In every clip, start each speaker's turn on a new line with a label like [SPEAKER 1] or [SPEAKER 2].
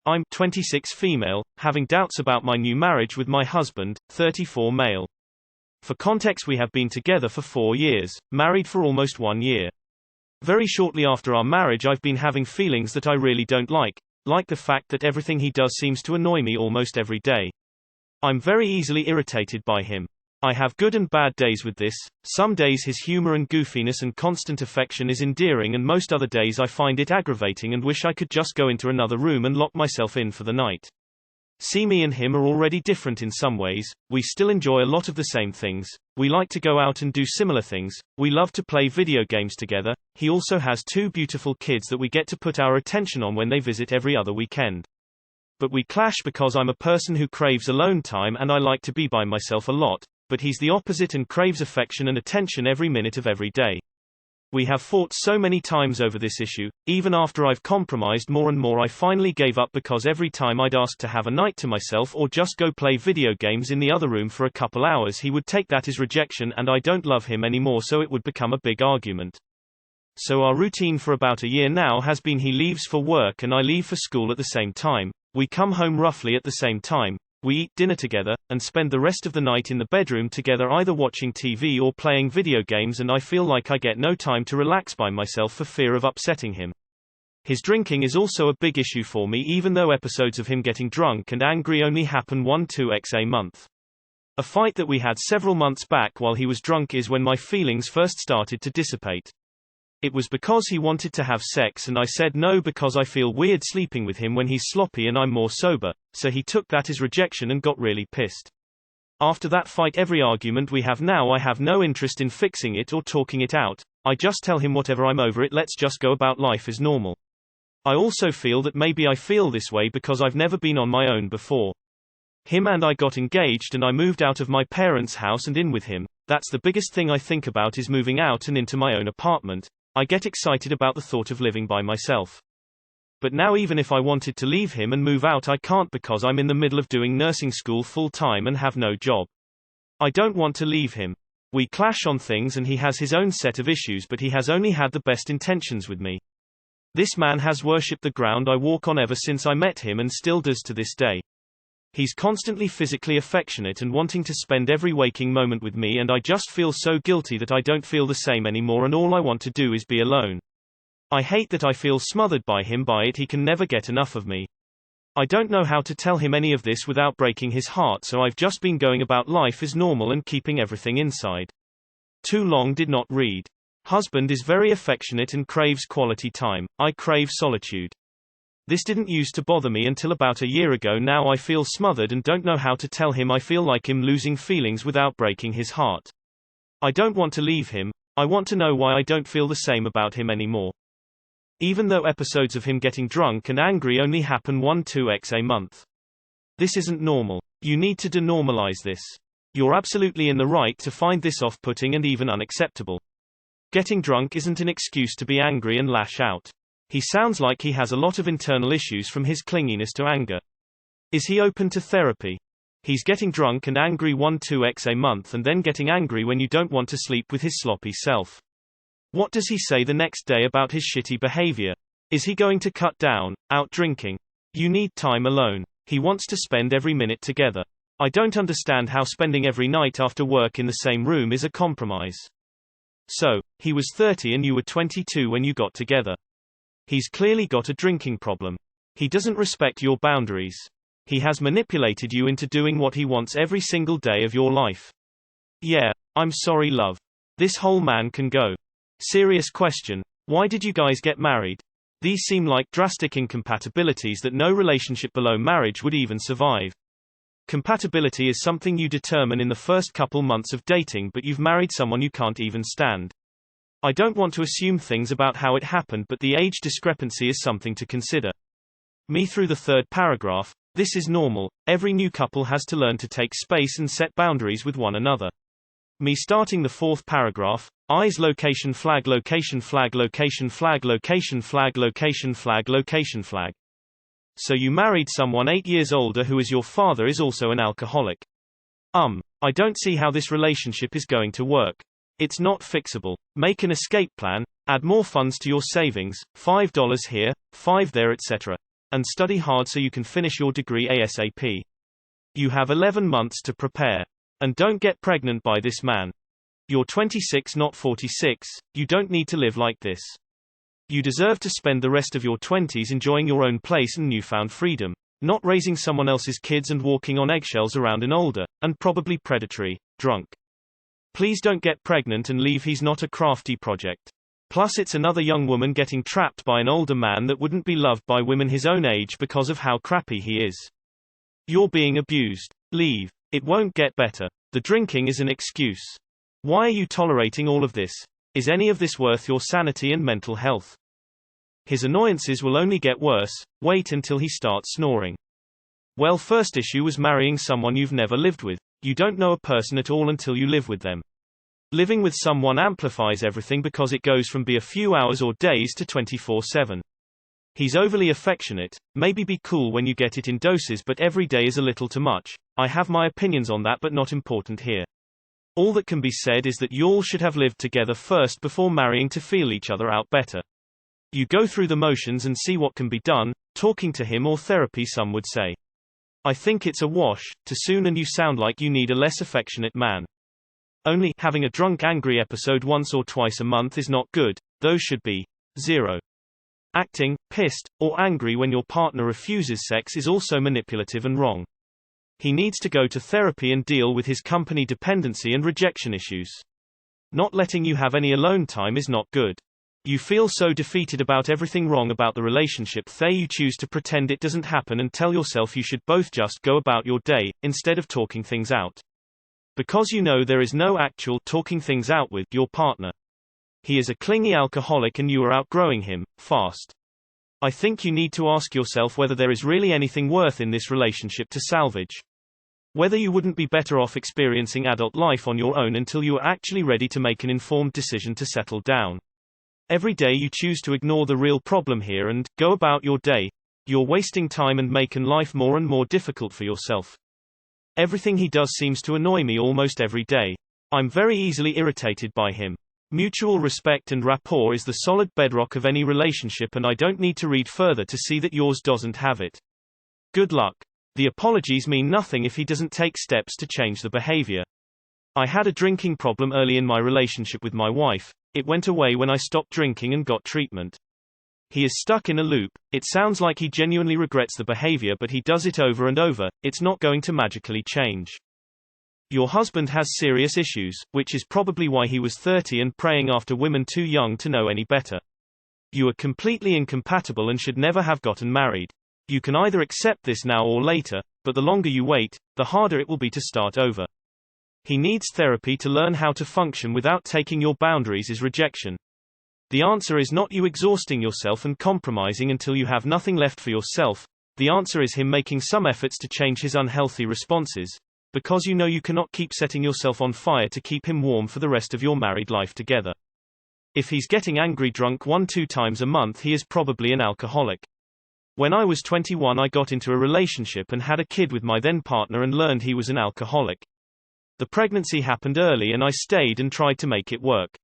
[SPEAKER 1] I'm 26 female, having doubts about my new marriage with my husband, 34 male. For context, we have been together for 4 years, married for almost 1 year. Very shortly after our marriage I've been having feelings that I really don't like the fact that everything he does seems to annoy me almost every day. I'm very easily irritated by him. I have good and bad days with this. Some days his humor and goofiness and constant affection is endearing, and most other days I find it aggravating and wish I could just go into another room and lock myself in for the night. See, me and him are already different in some ways. We still enjoy a lot of the same things. We like to go out and do similar things. We love to play video games together. He also has 2 beautiful kids that we get to put our attention on when they visit every other weekend. But we clash because I'm a person who craves alone time and I like to be by myself a lot, but he's the opposite and craves affection and attention every minute of every day. We have fought so many times over this issue. Even after I've compromised more and more, I finally gave up because every time I'd ask to have a night to myself or just go play video games in the other room for a couple hours, he would take that as rejection and I don't love him anymore, so it would become a big argument. So our routine for about a year now has been he leaves for work and I leave for school at the same time. We come home roughly at the same time. We eat dinner together, and spend the rest of the night in the bedroom together either watching TV or playing video games, and I feel like I get no time to relax by myself for fear of upsetting him. His drinking is also a big issue for me, even though episodes of him getting drunk and angry only happen 1-2 a month. A fight that we had several months back while he was drunk is when my feelings first started to dissipate. It was because he wanted to have sex and I said no because I feel weird sleeping with him when he's sloppy and I'm more sober, so he took that as rejection and got really pissed. After that fight, every argument we have now, I have no interest in fixing it or talking it out. I just tell him whatever, I'm over it, let's just go about life as normal. I also feel that maybe I feel this way because I've never been on my own before. Him and I got engaged and I moved out of my parents' house and in with him. That's the biggest thing I think about, is moving out and into my own apartment. I get excited about the thought of living by myself. But now even if I wanted to leave him and move out, I can't because I'm in the middle of doing nursing school full time and have no job. I don't want to leave him. We clash on things and he has his own set of issues, but he has only had the best intentions with me. This man has worshipped the ground I walk on ever since I met him and still does to this day. He's constantly physically affectionate and wanting to spend every waking moment with me, and I just feel so guilty that I don't feel the same anymore and all I want to do is be alone. I hate that I feel smothered by him, by it he can never get enough of me. I don't know how to tell him any of this without breaking his heart, so I've just been going about life as normal and keeping everything inside. Too long did not read. Husband is very affectionate and craves quality time. I crave solitude. This didn't used to bother me until about a year ago. Now I feel smothered and don't know how to tell him I feel like him, losing feelings without breaking his heart. I don't want to leave him. I want to know why I don't feel the same about him anymore. Even though episodes of him getting drunk and angry only happen 1-2 a month. This isn't normal. You need to denormalize this. You're absolutely in the right to find this off-putting and even unacceptable. Getting drunk isn't an excuse to be angry and lash out. He sounds like he has a lot of internal issues from his clinginess to anger. Is he open to therapy? He's getting drunk and angry 1-2 a month and then getting angry when you don't want to sleep with his sloppy self. What does he say the next day about his shitty behavior? Is he going to cut down, out drinking? You need time alone. He wants to spend every minute together. I don't understand how spending every night after work in the same room is a compromise. So, he was 30 and you were 22 when you got together. He's clearly got a drinking problem. He doesn't respect your boundaries. He has manipulated you into doing what he wants every single day of your life. Yeah, I'm sorry, love. This whole man can go. Serious question. Why did you guys get married? These seem like drastic incompatibilities that no relationship below marriage would even survive. Compatibility is something you determine in the first couple months of dating, but you've married someone you can't even stand. I don't want to assume things about how it happened, but the age discrepancy is something to consider. Me through the third paragraph. This is normal. Every new couple has to learn to take space and set boundaries with one another. Me starting the fourth paragraph. Eyes location flag location flag location flag location flag location flag location flag. So you married someone 8 years older who, as your father, is also an alcoholic. I don't see how this relationship is going to work. It's not fixable. Make an escape plan, add more funds to your savings, $5 here, $5 there, etc. And study hard so you can finish your degree ASAP. You have 11 months to prepare. And don't get pregnant by this man. You're 26, not 46, you don't need to live like this. You deserve to spend the rest of your 20s enjoying your own place and newfound freedom, not raising someone else's kids and walking on eggshells around an older, and probably predatory, drunk. Please don't get pregnant and leave. He's not a crafty project. Plus it's another young woman getting trapped by an older man that wouldn't be loved by women his own age because of how crappy he is. You're being abused. Leave. It won't get better. The drinking is an excuse. Why are you tolerating all of this? Is any of this worth your sanity and mental health? His annoyances will only get worse. Wait until he starts snoring. Well, first issue was marrying someone you've never lived with. You don't know a person at all until you live with them. Living with someone amplifies everything because it goes from be a few hours or days to 24/7. He's overly affectionate. Maybe be cool when you get it in doses, but every day is a little too much. I have my opinions on that, but not important here. All that can be said is that you all should have lived together first before marrying to feel each other out better. You go through the motions and see what can be done, talking to him or therapy, some would say. I think it's a wash, too soon, and you sound like you need a less affectionate man. Only having a drunk angry episode once or twice a month is not good. Those should be 0. Acting pissed or angry when your partner refuses sex is also manipulative and wrong. He needs to go to therapy and deal with his company dependency and rejection issues. Not letting you have any alone time is not good. You feel so defeated about everything wrong about the relationship that you choose to pretend it doesn't happen and tell yourself you should both just go about your day, instead of talking things out. Because you know there is no actual talking things out with your partner. He is a clingy alcoholic and you are outgrowing him, fast. I think you need to ask yourself whether there is really anything worth in this relationship to salvage. Whether you wouldn't be better off experiencing adult life on your own until you are actually ready to make an informed decision to settle down. Every day you choose to ignore the real problem here and go about your day. You're wasting time and making life more and more difficult for yourself. Everything he does seems to annoy me almost every day. I'm very easily irritated by him. Mutual respect and rapport is the solid bedrock of any relationship, and I don't need to read further to see that yours doesn't have it. Good luck. The apologies mean nothing if he doesn't take steps to change the behavior. I had a drinking problem early in my relationship with my wife. It went away when I stopped drinking and got treatment. He is stuck in a loop. It sounds like he genuinely regrets the behavior, but he does it over and over. It's not going to magically change. Your husband has serious issues, which is probably why he was 30 and praying after women too young to know any better. You are completely incompatible and should never have gotten married. You can either accept this now or later, but the longer you wait, the harder it will be to start over. He needs therapy to learn how to function without taking your boundaries is rejection. The answer is not you exhausting yourself and compromising until you have nothing left for yourself. The answer is him making some efforts to change his unhealthy responses, because you know you cannot keep setting yourself on fire to keep him warm for the rest of your married life together. If he's getting angry drunk 1-2 times a month, he is probably an alcoholic. When I was 21, I got into a relationship and had a kid with my then partner and learned he was an alcoholic. The pregnancy happened early and I stayed and tried to make it work.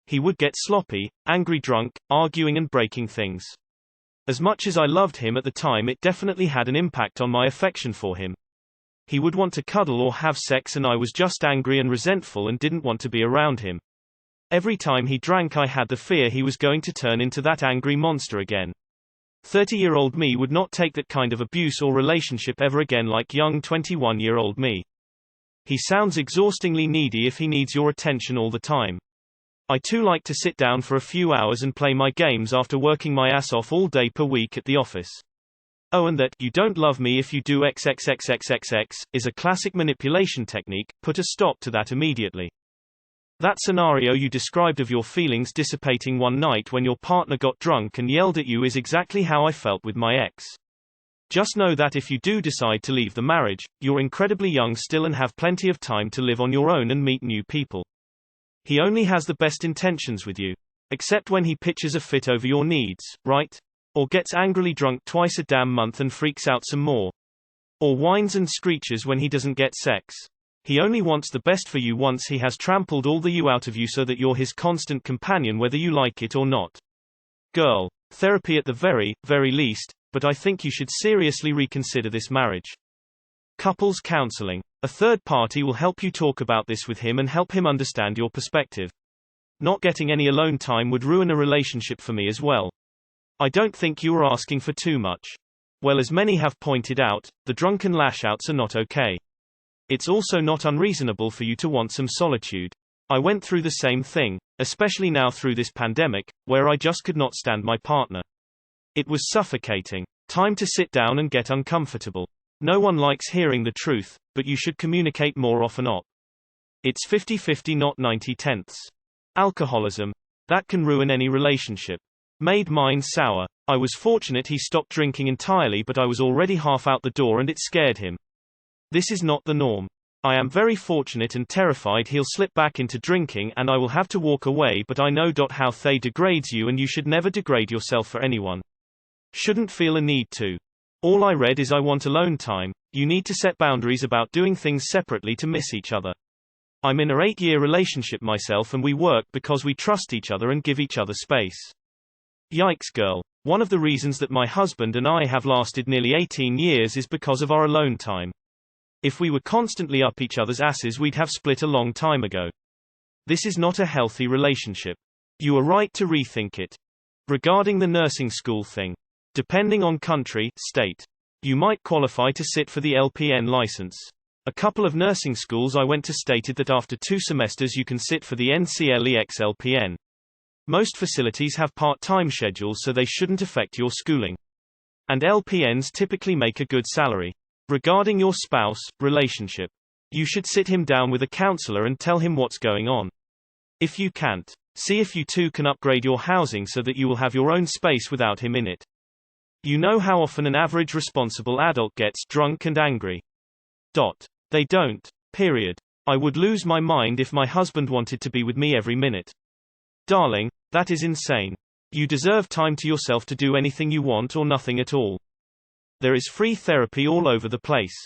[SPEAKER 1] He would get sloppy, angry drunk, arguing and breaking things. As much as I loved him at the time, it definitely had an impact on my affection for him. He would want to cuddle or have sex and I was just angry and resentful and didn't want to be around him. Every time he drank, I had the fear he was going to turn into that angry monster again. 30-year-old me would not take that kind of abuse or relationship ever again like young 21-year-old me. He sounds exhaustingly needy if he needs your attention all the time. I too like to sit down for a few hours and play my games after working my ass off all day per week at the office. Oh, and that "you don't love me if you do XXXXXX" is a classic manipulation technique. Put a stop to that immediately. That scenario you described of your feelings dissipating one night when your partner got drunk and yelled at you is exactly how I felt with my ex. Just know that if you do decide to leave the marriage, you're incredibly young still and have plenty of time to live on your own and meet new people. He only has the best intentions with you. Except when he pitches a fit over your needs, right? Or gets angrily drunk twice a damn month and freaks out some more. Or whines and screeches when he doesn't get sex. He only wants the best for you once he has trampled all the you out of you so that you're his constant companion whether you like it or not. Girl. Therapy at the very, very least, but I think you should seriously reconsider this marriage. Couples counseling. A third party will help you talk about this with him and help him understand your perspective. Not getting any alone time would ruin a relationship for me as well. I don't think you are asking for too much. Well, as many have pointed out, the drunken lashouts are not okay. It's also not unreasonable for you to want some solitude. I went through the same thing, especially now through this pandemic, where I just could not stand my partner. It was suffocating. Time to sit down and get uncomfortable. No one likes hearing the truth, but you should communicate more often. It's 50-50, not 90-10. Alcoholism. That can ruin any relationship. Made mine sour. I was fortunate he stopped drinking entirely, but I was already half out the door and it scared him. This is not the norm. I am very fortunate and terrified he'll slip back into drinking and I will have to walk away, but I know how they degrades you and you should never degrade yourself for anyone. Shouldn't feel a need to. All I read is I want alone time. You need to set boundaries about doing things separately to miss each other. I'm in a 8-year relationship myself and we work because we trust each other and give each other space. Yikes, girl. One of the reasons that my husband and I have lasted nearly 18 years is because of our alone time. If we were constantly up each other's asses, we'd have split a long time ago. This is not a healthy relationship. You are right to rethink it. Regarding the nursing school thing. Depending on country, state. You might qualify to sit for the LPN license. A couple of nursing schools I went to stated that after 2 semesters you can sit for the NCLEX LPN. Most facilities have part-time schedules, so they shouldn't affect your schooling. And LPNs typically make a good salary. Regarding your spouse, relationship. You should sit him down with a counselor and tell him what's going on. If you can't, see if you two can upgrade your housing so that you will have your own space without him in it. You know how often an average responsible adult gets drunk and angry. They don't. Period. I would lose my mind if my husband wanted to be with me every minute. Darling, that is insane. You deserve time to yourself to do anything you want or nothing at all. There is free therapy all over the place.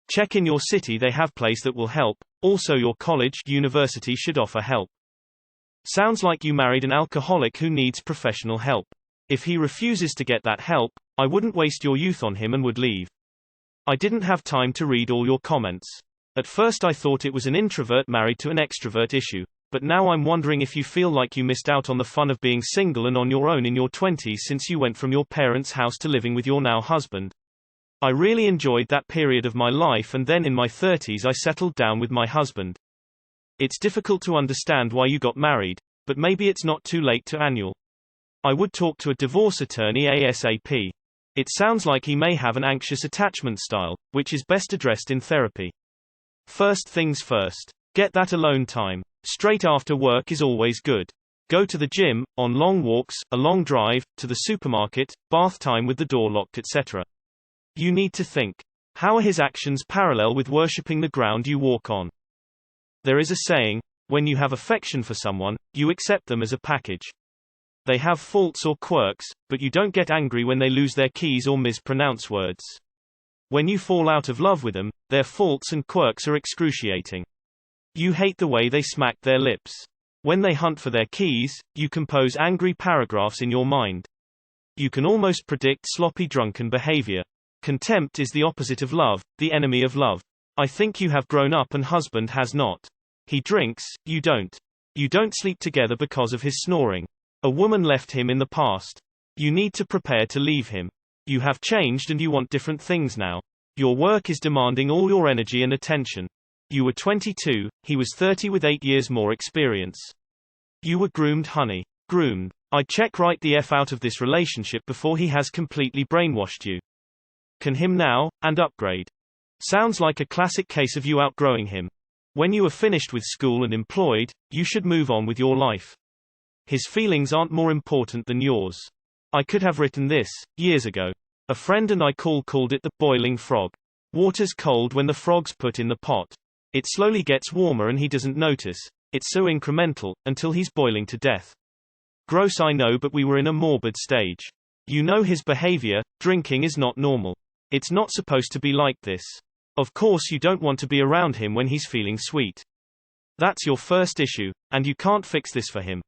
[SPEAKER 1] Check in your city, they have place that will help. Also your college, university should offer help. Sounds like you married an alcoholic who needs professional help. If he refuses to get that help, I wouldn't waste your youth on him and would leave. I didn't have time to read all your comments. At first I thought it was an introvert married to an extrovert issue, but now I'm wondering if you feel like you missed out on the fun of being single and on your own in your 20s since you went from your parents' house to living with your now husband. I really enjoyed that period of my life, and then in my 30s I settled down with my husband. It's difficult to understand why you got married, but maybe it's not too late to annul. I would talk to a divorce attorney ASAP. It sounds like he may have an anxious attachment style, which is best addressed in therapy. First things first. Get that alone time. Straight after work is always good. Go to the gym, on long walks, a long drive, to the supermarket, bath time with the door locked, etc. You need to think. How are his actions parallel with worshipping the ground you walk on? There is a saying, when you have affection for someone, you accept them as a package. They have faults or quirks, but you don't get angry when they lose their keys or mispronounce words. When you fall out of love with them, their faults and quirks are excruciating. You hate the way they smack their lips. When they hunt for their keys, you compose angry paragraphs in your mind. You can almost predict sloppy drunken behavior. Contempt is the opposite of love, the enemy of love. I think you have grown up and husband has not. He drinks, you don't. You don't sleep together because of his snoring. A woman left him in the past. You need to prepare to leave him. You have changed and you want different things now. Your work is demanding all your energy and attention. You were 22, he was 30 with 8 years more experience. You were groomed, honey. Groomed. I'd check right the F out of this relationship before he has completely brainwashed you. Can him now, and upgrade. Sounds like a classic case of you outgrowing him. When you are finished with school and employed, you should move on with your life. His feelings aren't more important than yours. I could have written this, years ago. A friend and I called it the boiling frog. Water's cold when the frog's put in the pot. It slowly gets warmer and he doesn't notice. It's so incremental, until he's boiling to death. Gross, I know, but we were in a morbid stage. You know his behavior, drinking is not normal. It's not supposed to be like this. Of course you don't want to be around him when he's feeling sweet. That's your first issue, and you can't fix this for him.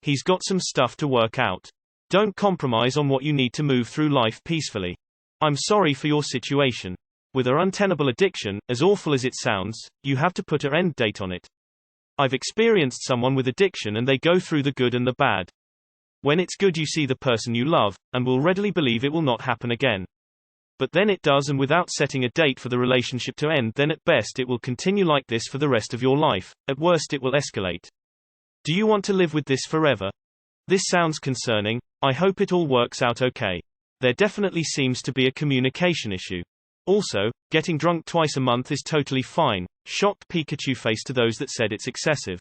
[SPEAKER 1] He's got some stuff to work out. Don't compromise on what you need to move through life peacefully. I'm sorry for your situation. With an untenable addiction, as awful as it sounds, you have to put an end date on it. I've experienced someone with addiction and they go through the good and the bad. When it's good you see the person you love, and will readily believe it will not happen again. But then it does, and without setting a date for the relationship to end, then at best it will continue like this for the rest of your life, at worst it will escalate. Do you want to live with this forever? This sounds concerning. I hope it all works out okay. There definitely seems to be a communication issue. Also, getting drunk twice a month is totally fine. Shocked Pikachu face to those that said it's excessive.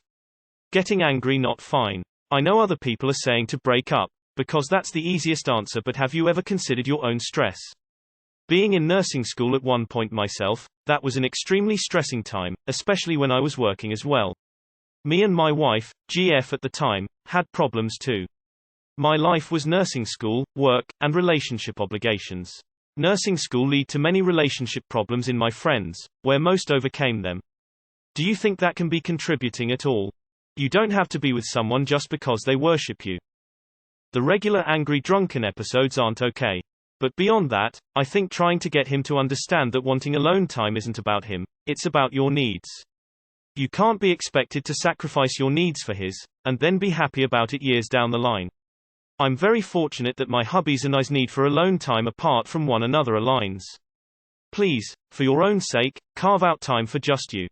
[SPEAKER 1] Getting angry not fine. I know other people are saying to break up, because that's the easiest answer, but have you ever considered your own stress? Being in nursing school at one point myself, that was an extremely stressing time, especially when I was working as well. Me and my wife, GF at the time, had problems too. My life was nursing school, work, and relationship obligations. Nursing school led to many relationship problems in my friends, where most overcame them. Do you think that can be contributing at all? You don't have to be with someone just because they worship you. The regular angry drunken episodes aren't okay. But beyond that, I think trying to get him to understand that wanting alone time isn't about him, it's about your needs. You can't be expected to sacrifice your needs for his, and then be happy about it years down the line. I'm very fortunate that my hubbies and I's need for alone time apart from one another aligns. Please, for your own sake, carve out time for just you.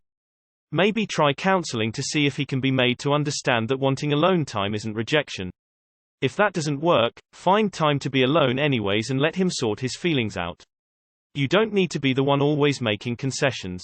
[SPEAKER 1] Maybe try counseling to see if he can be made to understand that wanting alone time isn't rejection. If that doesn't work, find time to be alone anyways and let him sort his feelings out. You don't need to be the one always making concessions.